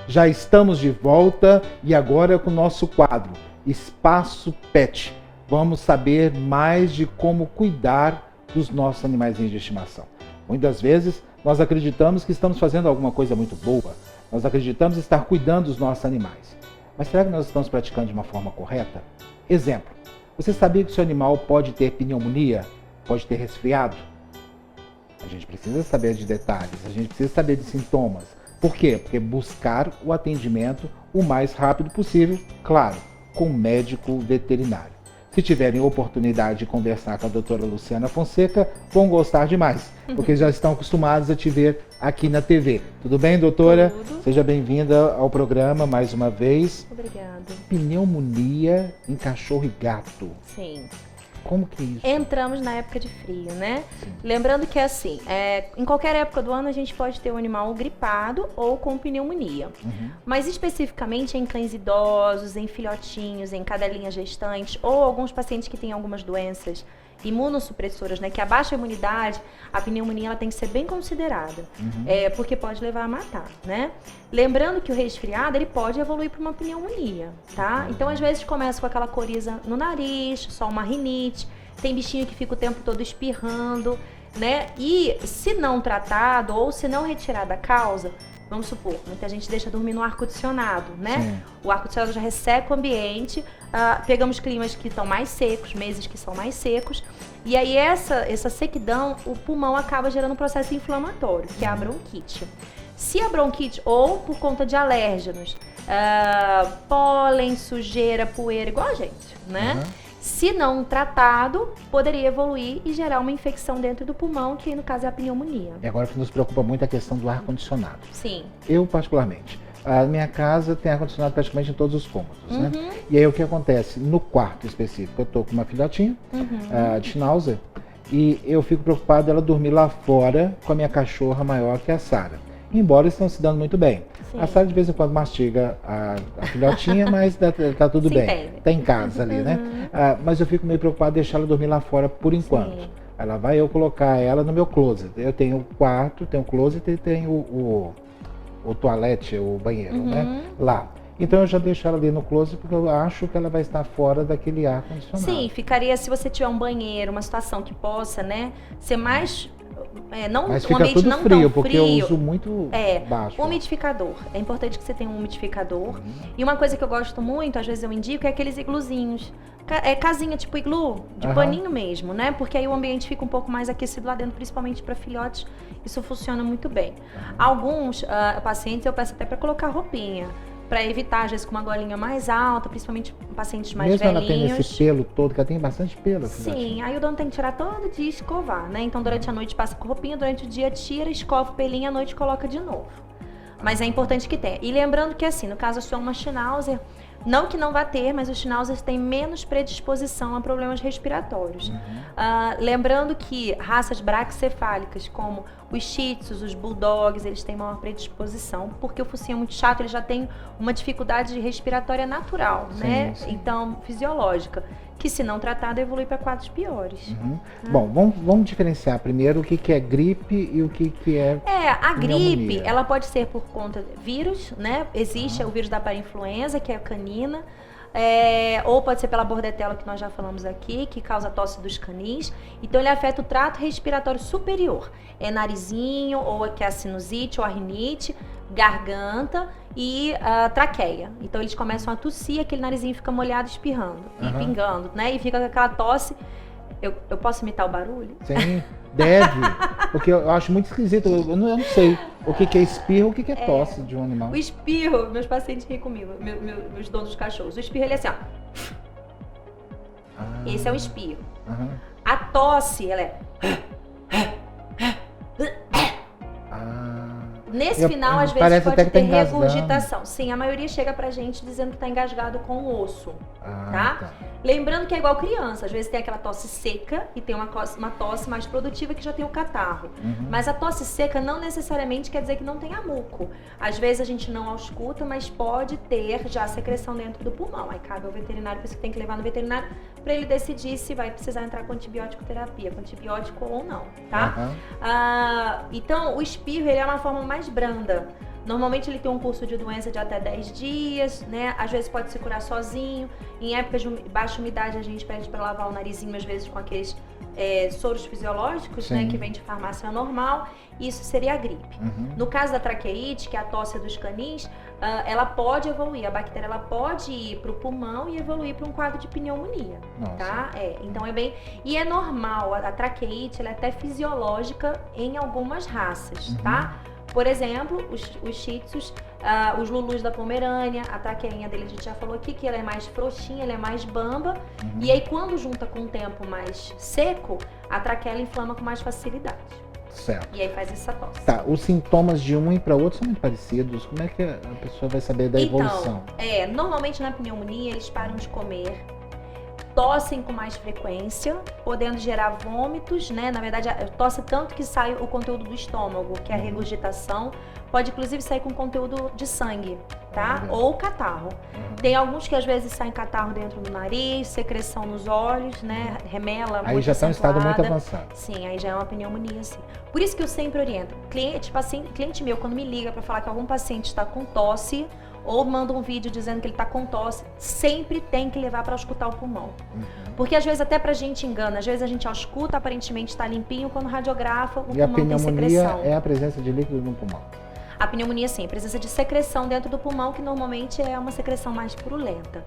Já estamos de volta e agora com o nosso quadro Espaço Pet. Vamos saber mais de como cuidar dos nossos animaizinhos de estimação. Muitas vezes nós acreditamos que estamos fazendo alguma coisa muito boa. Nós acreditamos estar cuidando dos nossos animais. Mas será que nós estamos praticando de uma forma correta? Exemplo, você sabia que o seu animal pode ter pneumonia? Pode ter resfriado? A gente precisa saber de detalhes, a gente precisa saber de sintomas. Por quê? Porque buscar o atendimento o mais rápido possível, claro, com um médico veterinário. Se tiverem oportunidade de conversar com a doutora Luciana Fonseca, vão gostar demais, porque já estão acostumados a te ver aqui na TV. Tudo bem, doutora? Tudo. Seja bem-vinda ao programa mais uma vez. Obrigada. Pneumonia em cachorro e gato. Sim. Como que é isso? Entramos na época de frio, né? Sim. Lembrando que assim, em qualquer época do ano a gente pode ter um animal gripado ou com pneumonia. Mas especificamente em cães idosos, em filhotinhos, em cadelinhas gestantes ou alguns pacientes que têm algumas doenças imunossupressoras, né? Que abaixa a imunidade, a pneumonia ela tem que ser bem considerada. Porque pode levar a matar, né? Lembrando que o resfriado ele pode evoluir para uma pneumonia, tá? Então às vezes começa com aquela coriza no nariz, só uma rinite, tem bichinho que fica o tempo todo espirrando, né? E se não tratado ou se não retirada a causa, vamos supor, muita gente deixa dormir no ar-condicionado, né? Sim. O ar-condicionado já resseca o ambiente, pegamos climas que estão mais secos, meses que são mais secos, e aí essa sequidão, o pulmão acaba gerando um processo inflamatório, que é a bronquite. Se a bronquite, ou por conta de alérgenos, pólen, sujeira, poeira, igual a gente, né? Se não tratado, poderia evoluir e gerar uma infecção dentro do pulmão, que no caso é a pneumonia. E agora que nos preocupa muito a questão do ar-condicionado. Sim. Eu, particularmente, a minha casa tem ar-condicionado praticamente em todos os cômodos, né? E aí o que acontece? No quarto específico, eu tô com uma filhotinha de Schnauzer e eu fico preocupado dela dormir lá fora com a minha cachorra maior, que é a Sara. Embora estão se dando muito bem. Sim. A Sara de vez em quando mastiga a filhotinha, mas tá tudo Se bem. entende. Tá em casa ali, né? Mas eu fico meio preocupado de deixar ela dormir lá fora por enquanto. Sim. Aí lá vai eu colocar ela no meu closet. Eu tenho o quarto, tenho o closet e tenho o toalete, o banheiro, né? Lá. Então eu já deixo ela ali no closet porque eu acho que ela vai estar fora daquele ar condicionado. Sim, ficaria se você tiver um banheiro, uma situação que possa, né, ser mais não Mas um fica ambiente tudo não frio, tão porque eu frio. uso muito baixo. Umidificador. É importante que você tenha um umidificador. E uma coisa que eu gosto muito, às vezes eu indico, é aqueles igluzinhos. Casinha tipo iglu, de paninho mesmo, né? Porque aí o ambiente fica um pouco mais aquecido lá dentro, principalmente para filhotes. Isso funciona muito bem. Alguns pacientes eu peço até para colocar roupinha, para evitar, às vezes, com uma golinha mais alta, principalmente pacientes mais Mesmo velhinhos. ela tem esse pelo todo, que ela tem bastante pelo. Sim, aí o dono tem que tirar todo dia e escovar, né? Então durante a noite passa com roupinha, durante o dia tira, escova o pelinho, à noite coloca de novo. Mas é importante que tenha. E lembrando que assim, no caso a sua é uma Schnauzer, não que não vá ter, mas os Schnauzers têm menos predisposição a problemas respiratórios. Lembrando que raças braquicefálicas, como os Shih Tzus, os Bulldogs, eles têm maior predisposição, porque o focinho é muito chato, ele já tem uma dificuldade respiratória natural, né? Sim. Então, fisiológica, que se não tratada evolui para quadros piores. Bom, vamos diferenciar primeiro o que é gripe e o que é A gripe, pneumonia. ela pode ser por conta de vírus, né? Existe o vírus da parainfluenza, que é a canina, ou pode ser pela bordetela, que nós já falamos aqui, que causa tosse dos canis. Então ele afeta o trato respiratório superior. É narizinho, ou que é a sinusite, ou a rinite, garganta e traqueia. Então eles começam a tossir, aquele narizinho fica molhado, espirrando e pingando, né? E fica com aquela tosse. Eu posso imitar o barulho? Sim, deve. Porque eu acho muito esquisito. Eu não sei o que é espirro, o que é tosse de um animal. O espirro, meus pacientes riem comigo, meus donos dos cachorros. O espirro, ele é assim, ó. Esse é o espirro. A tosse, ela é... Nesse final, às vezes, parece pode até que ter tá engasgando. regurgitação. Sim, a maioria chega pra gente dizendo que tá engasgado com o osso, tá? Tá. Lembrando que é igual criança. Às vezes tem aquela tosse seca e tem uma tosse mais produtiva que já tem o catarro. Mas a tosse seca não necessariamente quer dizer que não tenha muco. Às vezes a gente não ausculta, mas pode ter já secreção dentro do pulmão. Aí cabe ao veterinário, por isso que tem que levar no veterinário para ele decidir se vai precisar entrar com antibiótico terapia, com antibiótico ou não, tá? Então, o espirro, ele é uma forma mais branda. Normalmente ele tem um curso de doença de até 10 dias, né? Às vezes pode se curar sozinho. Em épocas de baixa umidade, a gente pede para lavar o narizinho, às vezes com aqueles soros fisiológicos, né? Que vem de farmácia normal. Isso seria a gripe. No caso da traqueite, que é a tosse dos canins, ela pode evoluir. A bactéria ela pode ir para o pulmão e evoluir para um quadro de pneumonia. Nossa. Tá? Então é bem... E é normal, a traqueite ela é até fisiológica em algumas raças, tá? Por exemplo, os shih tzus, os lulus da Pomerânia, a traqueinha dele a gente já falou aqui, que ela é mais frouxinha, ela é mais bamba. E aí quando junta com o tempo mais seco, a traqueia inflama com mais facilidade. Certo. E aí faz essa tosse. Tá, os sintomas de um e para outro são muito parecidos. Como é que a pessoa vai saber da evolução? Normalmente na pneumonia eles param de comer, tossem com mais frequência, podendo gerar vômitos, né? Na verdade, tosse tanto que sai o conteúdo do estômago, que é a regurgitação. Pode, inclusive, sair com conteúdo de sangue, tá? Ou catarro. Tem alguns que, às vezes, saem catarro dentro do nariz, secreção nos olhos, né? Remela muito Aí já está em estado muito avançado. Sim, aí já é uma pneumonia, sim. Por isso que eu sempre oriento. Cliente meu, quando me liga para falar que algum paciente está com tosse, ou manda um vídeo dizendo que ele está com tosse, sempre tem que levar para auscultar o pulmão. Porque às vezes até pra gente engana, às vezes a gente ausculta, aparentemente está limpinho, quando radiografa, o pulmão tem secreção. E a pneumonia é a presença de líquido no pulmão? A pneumonia sim, a presença de secreção dentro do pulmão, que normalmente é uma secreção mais purulenta.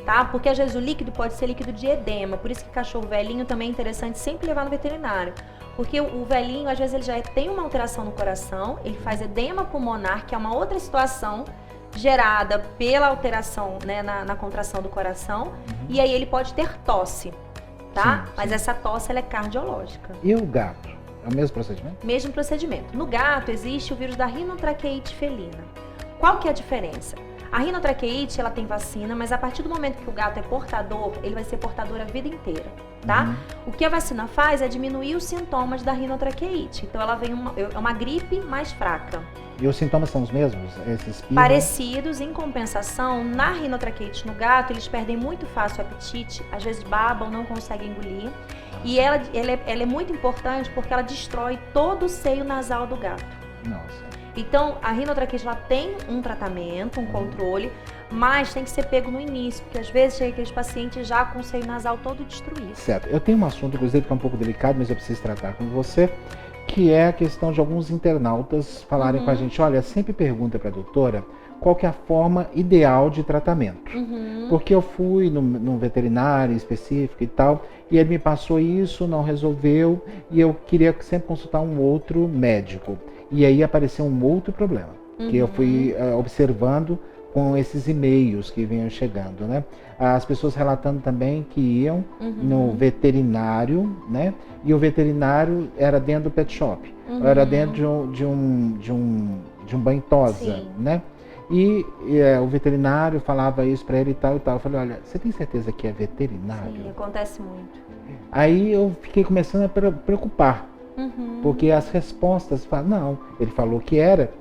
Tá? Porque às vezes o líquido pode ser líquido de edema, por isso que cachorro velhinho também é interessante sempre levar no veterinário. Porque o velhinho, às vezes ele já tem uma alteração no coração, ele faz edema pulmonar, que é uma outra situação, gerada pela alteração, né, na contração do coração, e aí ele pode ter tosse, tá? Mas essa tosse ela é cardiológica. E o gato? É o mesmo procedimento? Mesmo procedimento. No gato existe o vírus da rinotraqueite felina. Qual que é a diferença? A rinotraqueite ela tem vacina, mas a partir do momento que o gato é portador, ele vai ser portador a vida inteira, tá? O que a vacina faz é diminuir os sintomas da rinotraqueite. Então ela vem uma gripe mais fraca. E os sintomas são os mesmos? Esses parecidos, em compensação, na rinotraqueite no gato, eles perdem muito fácil o apetite, às vezes babam, não conseguem engolir. E ela é muito importante porque ela destrói todo o seio nasal do gato. Nossa. Então, a rinotraqueite ela tem um tratamento, um controle, mas tem que ser pego no início, porque às vezes chega aqueles pacientes já com o seio nasal todo destruído. Certo. Eu tenho um assunto, inclusive, que é um pouco delicado, mas eu preciso tratar com você, que é a questão de alguns internautas falarem com a gente, olha, sempre pergunta para a doutora qual que é a forma ideal de tratamento. Porque eu fui num veterinário específico e tal, e ele me passou isso, não resolveu, e eu queria sempre consultar um outro médico. E aí apareceu um outro problema, que eu fui observando com esses e-mails que vinham chegando, né? As pessoas relatando também que iam no veterinário, né? E o veterinário era dentro do pet shop, era dentro de um banho-tosa, né? E o veterinário falava isso para ele e tal e tal. Eu falei, olha, você tem certeza que é veterinário? Sim, acontece muito. Aí eu fiquei começando a preocupar, porque as respostas falam, não, ele falou que era,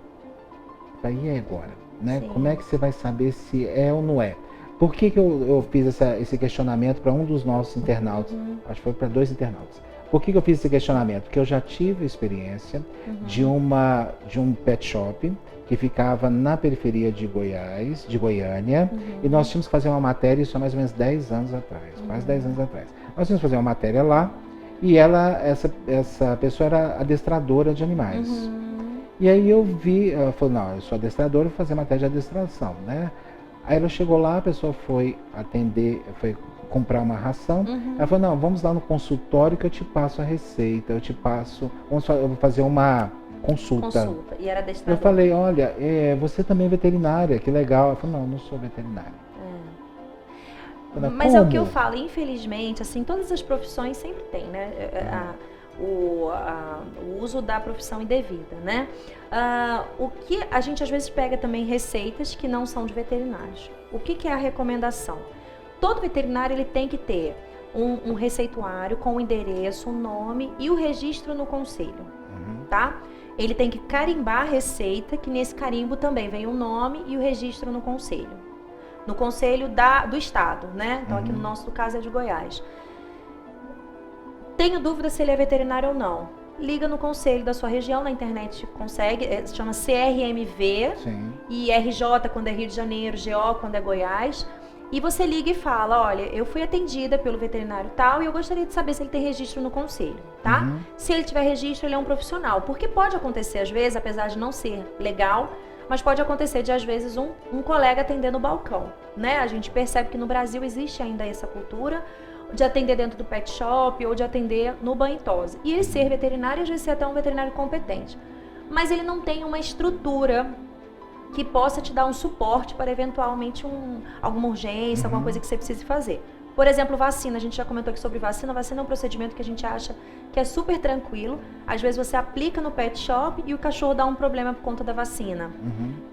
aí é agora, né? Sim. Como é que você vai saber se é ou não é? Por que eu fiz esse questionamento para um dos nossos internautas? Acho que foi para 2 internautas. Por que eu fiz esse questionamento? Porque eu já tive a experiência de um pet shop que ficava na periferia de Goiânia, e nós tínhamos que fazer uma matéria, isso há mais ou menos 10 anos atrás, quase 10 anos atrás. Nós tínhamos que fazer uma matéria lá, e essa pessoa era adestradora de animais. E aí eu vi, ela falou, não, eu sou adestradora, vou fazer matéria de adestração, né? Aí ela chegou lá, a pessoa foi atender, foi comprar uma ração. Ela falou, não, vamos lá no consultório que eu te passo a receita, eu vou fazer uma consulta. E era adestradora. Eu falei, olha, você também é veterinária, que legal. Ela falou, não sou veterinária. Falei, mas é o que eu falo, infelizmente, assim, todas as profissões sempre tem, né? O uso da profissão indevida, né? O que a gente às vezes pega também receitas que não são de veterinários. O que é a recomendação? Todo veterinário ele tem que ter um receituário com o endereço, o nome e o registro no conselho, tá? Ele tem que carimbar a receita, que nesse carimbo também vem o nome e o registro no conselho. No conselho do estado, né? Então aqui no nosso caso é de Goiás. Tenho dúvida se ele é veterinário ou não. liga no conselho da sua região, na internet consegue, se chama CRMV, Sim. e RJ quando é Rio de Janeiro, GO quando é Goiás. E você liga e fala, olha, eu fui atendida pelo veterinário tal e eu gostaria de saber se ele tem registro no conselho, tá? Uhum. Se ele tiver registro, ele é um profissional. Porque pode acontecer às vezes, apesar de não ser legal, mas pode acontecer de às vezes um colega atender no balcão, né? A gente percebe que no Brasil existe ainda essa cultura de atender dentro do pet shop ou de atender no banho e tosa. E ele ser veterinário, às vezes ser até um veterinário competente. Mas ele não tem uma estrutura que possa te dar um suporte para eventualmente alguma urgência, alguma coisa que você precise fazer. Por exemplo, vacina. A gente já comentou aqui sobre vacina. Vacina é um procedimento que a gente acha que é super tranquilo. Às vezes você aplica no pet shop e o cachorro dá um problema por conta da vacina.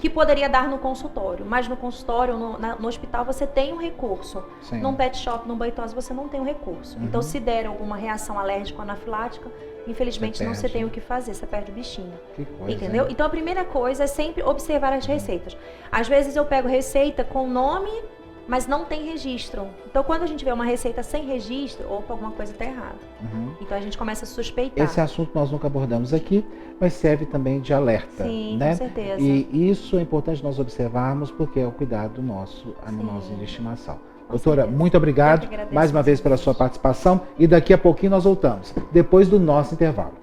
Que poderia dar no consultório. Mas no consultório, no hospital, você tem um recurso. Sim. Num pet shop, num banho e tosa, você não tem um recurso. Então, se der alguma reação alérgica ou anafilática, infelizmente não você tem o que fazer, você perde o bichinho. Que coisa, entendeu? hein? Então a primeira coisa é sempre observar as receitas. Às vezes eu pego receita com nome, mas não tem registro. Então quando a gente vê uma receita sem registro, opa, alguma coisa está errada. Então a gente começa a suspeitar. Esse assunto nós nunca abordamos aqui, mas serve também de alerta. Sim, né? com certeza. E isso é importante nós observarmos porque é o cuidado do nosso animalzinho de estimação. Doutora, certeza. muito obrigado Eu que agradeço mais uma vez pela sua participação e daqui a pouquinho nós voltamos, depois do nosso intervalo.